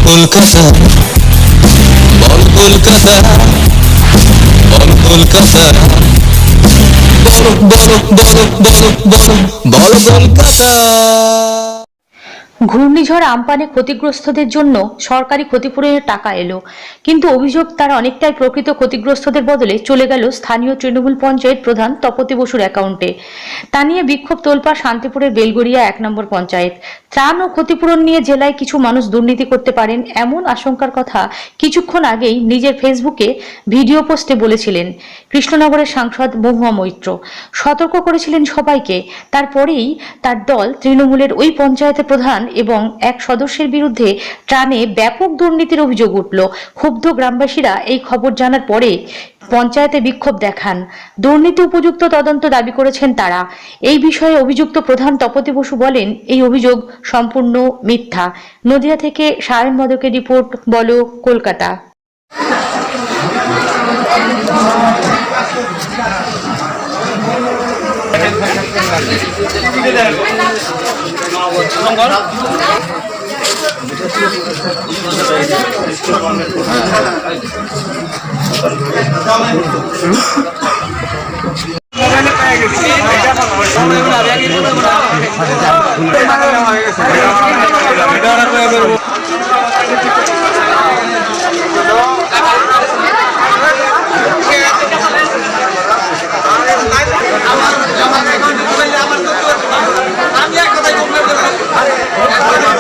কলকাতা, বল কলকাতা, বল কলকাতা, বল বল বল বল বল বল কলকাতা। ঘূর্ণিঝড় আম্পানে ক্ষতিগ্রস্তদের জন্য সরকারি ক্ষতিপূরণের টাকা এলো, কিন্তু অভিযোগ তার অনেকটাই প্রকৃত ক্ষতিগ্রস্তদের বদলে চলে গেল স্থানীয় তৃণমূল পঞ্চায়েত প্রধান তপতি বসুর অ্যাকাউন্টে। তা নিয়ে বিক্ষোভ তোলপাড় শান্তিপুরের বেলগড়িয়া 1 নম্বর পঞ্চায়েত। ত্রাণ ও ক্ষতিপূরণ নিয়ে জেলায় কিছু মানুষ দুর্নীতি করতে পারেন এমন আশঙ্কার কথা কিছুক্ষণ আগেই নিজের ফেসবুকে ভিডিও পোস্টে বলেছিলেন কৃষ্ণনগরের সাংসদ মহুয়া মৈত্র। সতর্ক করেছিলেন সবাইকে। তারপরেই তার দল তৃণমূলের ওই পঞ্চায়েতের প্রধান এবং এক সদস্যের বিরুদ্ধে ত্রাণে ব্যাপক দুর্নীতির অভিযোগ উঠল। ক্ষুব্ধ গ্রামবাসীরা এই খবর জানার পরে পঞ্চায়েতে বিক্ষোভ দেখান। দুর্নীতি উপযুক্ত তদন্ত দাবি করেছেন তারা। এই বিষয়ে অভিযুক্ত প্রধান তপতি বসু বলেন, এই অভিযোগ সম্পূর্ণ মিথ্যা। নদিয়া থেকে সায়ন মদকের রিপোর্ট, বলো কলকাতা।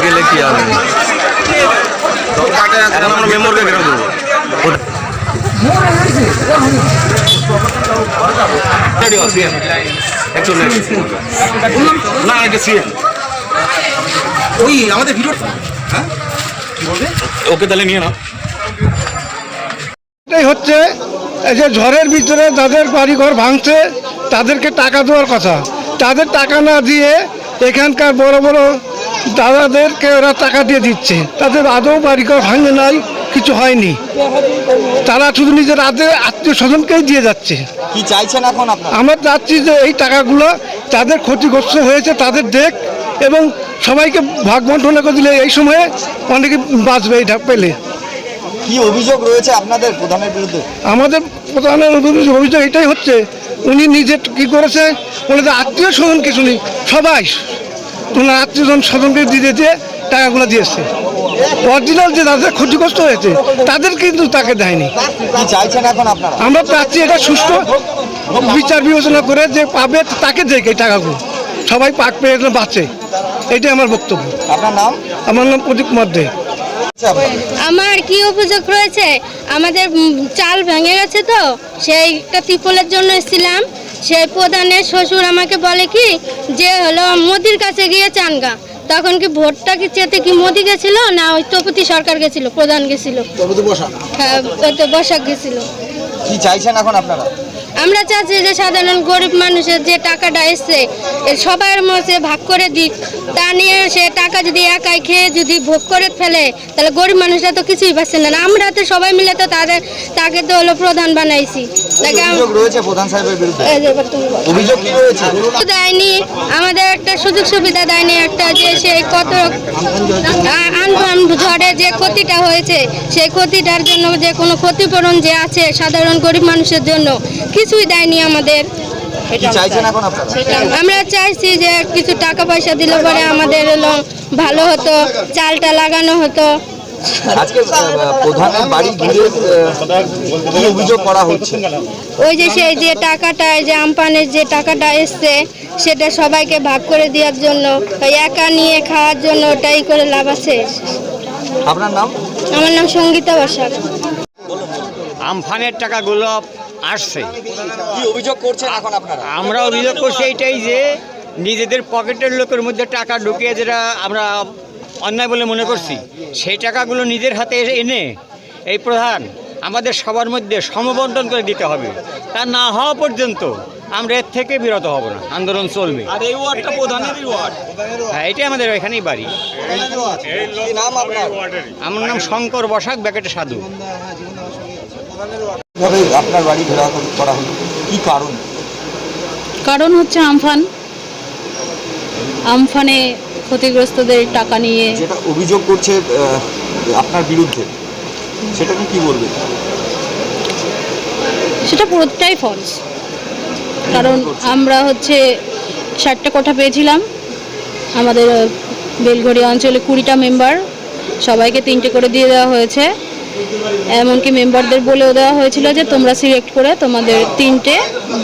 গেলে কি হবে? আমরা মেমোরকে কেন দেবো? আমাদের ভিডিও ওকে তাহলে নিয়ে নাও। এটাই হচ্ছে এই যে ঝড়ের ভিতরে যাদের বাড়িঘর ভাঙছে তাদেরকে টাকা দেওয়ার কথা, তাদের টাকা না দিয়ে এখানকার বড় বড় দাদাদেরকে ওরা টাকা দিয়ে দিচ্ছে। তাদের আদৌ বাড়িঘর ভাঙে নাই, কিছু হয়নি, তারা শুধু নিজের আত্মীয় স্বজনকেই দিয়ে যাচ্ছে। কি চাইছেন এখন আপনারা? আমরা চাচ্ছি যে এই টাকাগুলো যাদের ক্ষতিগ্রস্ত হয়েছে তাদের দেখ এবং সবাইকে ভাগ বন্টন করে দিলে এই সময়ে অনেকে বাঁচবে এটা পেলে। কি অভিযোগ রয়েছে আপনাদের প্রধানের বিরুদ্ধে? আমাদের প্রধানের অভিযোগ এটাই হচ্ছে, উনি নিজে কি করেছে, ওনাদের আত্মীয় স্বজন কিছু নেই, সবাই ওনার আত্মীয় স্বজনকে দিয়ে দিয়ে টাকাগুলো দিয়েছে। অরিজিনাল যে যাদের ক্ষতিগ্রস্ত হয়েছে তাদের কিন্তু তাকে দেয়নি। কি চাইছেন এখন আপনারা? আমরা চাচ্ছি এটা সুষ্ঠু বিচার বিবেচনা করে যে পাবে তাকে দেখ এই টাকাগুলো, সবাই পাক পেয়ে বাঁচে, এটাই আমার বক্তব্য। আপনার নাম? আমার নাম প্রদীপ মধ্যে। আমার কি অভিযোগ রয়েছে, আমাদের চাল ভেঙে গেছে, তো সেইটা ত্রিপলের জন্য এসেছিলাম। সেই প্রধানের শ্বশুর আমাকে বলে কি যে হলো মোদির কাছে গিয়ে চানগা। তখন কি ভোটটা কি চেতে কি মোদি গেছিল না ওই তপতি সরকার গেছিল, প্রধান গেছিল, হ্যাঁ ওই তো বসাক গেছিল। কি চাইছেন এখন আপনারা? আমরা চাচ্ছি যে সাধারণ গরিব মানুষের যে টাকাটা এসছে সবার মধ্যে ভাগ করে দিক। তা নিয়ে সে টাকা যদি একাই খেয়ে যদি ভোগ করে ফেলে তাহলে গরিব মানুষরা তো কিছুই পাচ্ছে না। আমরা তো সবাই মিলে তো তাকে তো হলো প্রধান বানাইছি। অভিযোগ রয়েছে প্রধান সাহেবের বিরুদ্ধে? অভিযোগ কি রয়েছে? দেয়নি, আমাদের একটা সুযোগ সুবিধা দেয়নি, একটা যে সেই কত আনফান ঝড়ে যে ক্ষতিটা হয়েছে সেই ক্ষতিটার জন্য যে কোনো ক্ষতিপূরণ যে আছে সাধারণ গরিব মানুষের জন্য কিছুই দেয়নি আমাদের। আমরা চাইছি যে কিছু টাকা পয়সা দিলে পরে আমাদের হলো ভালো হতো, চালটা লাগানো হতো। আজকে প্রধানের বাড়ি ঘিরে কি অভিযোগ করা হচ্ছে? ওই যে সেই যে টাকাটা যে আমপানের যে টাকাটা এসছে সেটা সবাইকে ভাগ করে দেওয়ার জন্য, একা নিয়ে খাওয়ার জন্য ওটাই করে লাভ আছে। আপনার নাম? আমার নাম সঙ্গীতা বসাক। আমফানের টাকাগুলো আসছে, কি অভিযোগ করছেন এখন আপনারা? আমরা অভিযোগ করছি এইটাই যে নিজেদের পকেটের লোকের মধ্যে টাকা ঢুকিয়ে যেটা আমরা অন্যায় বলে মনে করছি, সেই টাকাগুলো নিজের হাতে এনে এই প্রধান আমাদের সবার মধ্যে সমবন্টন করে দিতে হবে। তা না হওয়া পর্যন্ত আমরা এর থেকে বিরত হব না, আন্দোলন চলবে। আর এই ওয়ার্ডটা প্রধানেরই ওয়ার্ড? হ্যাঁ, এটাই আমাদের এখানেই বাড়ি। আমার নাম শঙ্কর বসাক, ব্যাকেটে সাধু। আপনার বাড়ি ঘেরাও করা হলো, কি কারণ? কারণ হচ্ছে আমফানে ক্ষতিগ্রস্তদের টাকা নিয়ে। যেটা অভিযোগ করছে আপনার বিরুদ্ধে, সেটাকে কি বলবেন? সেটা পুরোটাই ফলস। কারণ আমরা 60টা কোঠা পেয়েছিলাম, আমাদের বেলঘড়িয়া অঞ্চলে 20টা মেম্বার, সবাইকে 3টে করে দিয়ে দেওয়া হয়েছে। এমনকি মেম্বারদের বলেও দেওয়া হয়েছিল যে তোমরা সিলেক্ট করে তোমাদের 3টে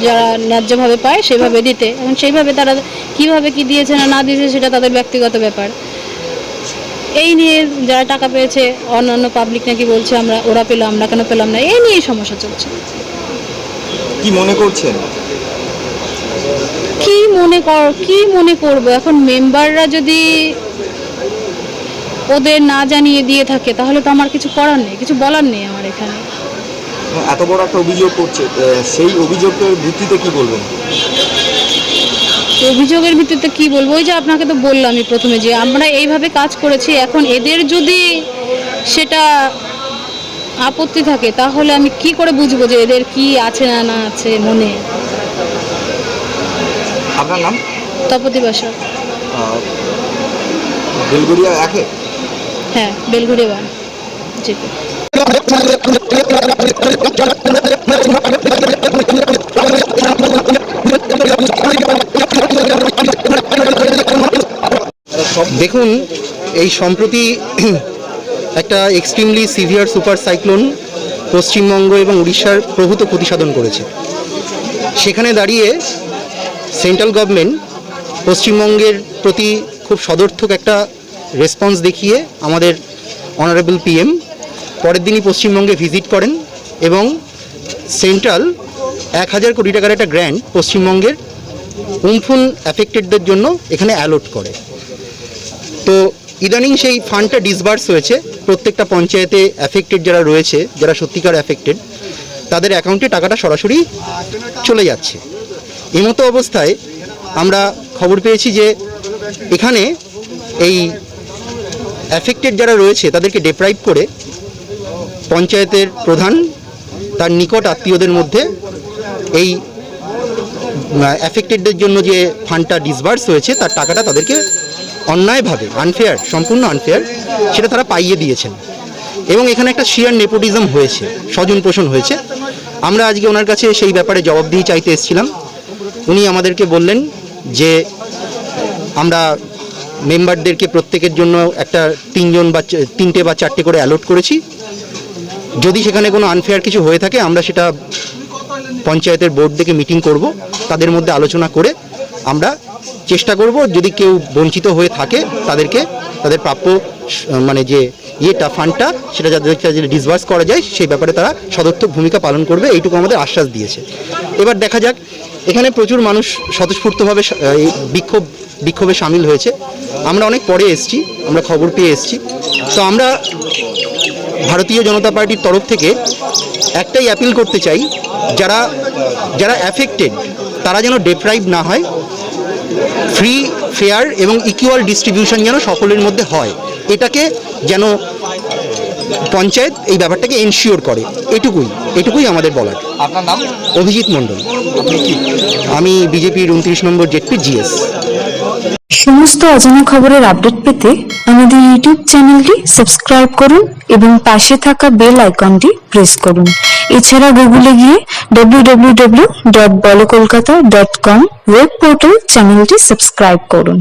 যারা ন্যায্যভাবে পায় সেভাবে দিতে। এবং সেইভাবে তারা কীভাবে কি দিয়েছে না দিয়েছে সেটা তাদের ব্যক্তিগত ব্যাপার। এই নিয়ে যারা টাকা পেয়েছে, অন্যান্য পাবলিক নাকি বলছে ওরা পেলো, আমরা কেন পেলাম না, এই নিয়েই সমস্যা চলছে। কি মনে করছেন? কি মনে করবো এখন? মেম্বাররা যদি ওদের না জানিয়ে দিয়ে থাকে তাহলে তো আমার কিছু করার নেই, কিছু বলার নেই আমার এখানে। এত বড় একটা অভিযোগ করছে, সেই অভিযোগের ভিত্তিতে কি বলবেন? অভিযোগের ভিত্তিতে কি বলবো? ওই যে আপনাকে তো বললামই প্রথমে যে আমরা এইভাবে কাজ করেছি, এখন এদের যদি সেটা আপত্তি থাকে তাহলে আমি কি করে বুঝবো যে এদের কি আছে না আছে মনে। আপনার নাম? তপতি বাসা। বেলঘড়িয়া 1-এ? হ্যাঁ, বেলঘড়িয়া 1। জি। দেখুন, এই সম্প্রতি একটা extremely severe super cyclone Paschimbanga এবং উড়িষ্যার প্রভূত ক্ষতি সাধন করেছে। সেখানে দাঁড়িয়ে সেন্ট্রাল গভর্নমেন্ট পশ্চিমবঙ্গের প্রতি খুব সদর্থক একটা রেসপন্স দেখিয়ে আমাদের অনারেবল পিএম পরের দিনই পশ্চিমবঙ্গে ভিজিট করেন এবং সেন্ট্রাল 1000 কোটি টাকার একটা গ্র্যান্ট পশ্চিমবঙ্গের উমফুন অ্যাফেক্টেডদের জন্য এখানে অ্যালট করে। তো ইদানিং সেই ফান্ডটা ডিসবার্স হয়েছে, প্রত্যেকটা পঞ্চায়েতে অ্যাফেক্টেড যারা রয়েছে, যারা সত্যিকার অ্যাফেক্টেড, তাদের অ্যাকাউন্টে টাকাটা সরাসরি চলে যাচ্ছে। এমতো অবস্থায় আমরা খবর পেয়েছি যে এখানে এই অ্যাফেক্টেড যারা রয়েছে তাদেরকে ডেপ্রাইভ করে পঞ্চায়েতের প্রধান তার নিকট আত্মীয়দের মধ্যে এই অ্যাফেক্টেডদের জন্য যে ফান্ডটা ডিসবার্স হয়েছে তার টাকাটা তাদেরকে অন্যায়ভাবে, আনফেয়ার, সম্পূর্ণ আনফেয়ার, সেটা তারা পাইয়ে দিয়েছেন। এবং এখানে একটা শিয়ার নেপোটিজম হয়েছে, স্বজন পোষণ হয়েছে। আমরা আজকে ওনার কাছে সেই ব্যাপারে জবাবদিহি চাইতে এসেছিলাম। উনি আমাদেরকে বললেন যে আমরা মেম্বারদেরকে প্রত্যেকের জন্য একটা 3টে বা 4টে করে অ্যালট করেছি। যদি সেখানে কোনো আনফেয়ার কিছু হয়ে থাকে আমরা সেটা পঞ্চায়েতের বোর্ড থেকে মিটিং করব, তাদের মধ্যে আলোচনা করে আমরা চেষ্টা করব যদি কেউ বঞ্চিত হয়ে থাকে তাদেরকে তাদের প্রাপ্য যে ফান্ডটা সেটা যাদের ডিসবার্স করা যায় সেই ব্যাপারে তারা সদর্থক ভূমিকা পালন করবে, এইটুকু আমাদের আশ্বাস দিয়েছে। এবার দেখা যাক, এখানে প্রচুর মানুষ স্বতঃস্ফূর্তভাবে বিক্ষোভে সামিল হয়েছে। আমরা অনেক পরে এসেছি, আমরা খবর পেয়ে এসেছি। তো আমরা ভারতীয় জনতা পার্টির তরফ থেকে একটাই অ্যাপিল করতে চাই, যারা অ্যাফেক্টেড তারা যেন ডেপ্রাইভ না হয়, ফ্রি, ফেয়ার এবং ইকুয়াল ডিস্ট্রিবিউশন যেন সকলের মধ্যে হয়, এটাকে যেন পঞ্চায়েত এই ব্যাপারটাকে এনশিওর করে, এটুকুই আমাদের বলার। আপনার নাম? অভিজিৎ মণ্ডল। আপনি কি? আমি বিজেপির 29 নম্বর জেডপি জিএস। সমস্ত অজানা খবরের আপডেট পেতে আমাদের ইউটিউব চ্যানেলটি সাবস্ক্রাইব করুন এবং পাশে থাকা বেল আইকনটি প্রেস করুন। এছাড়া গুগলে গিয়ে www.bolokolkata.com ওয়েব পোর্টাল চ্যানেলটি সাবস্ক্রাইব করুন।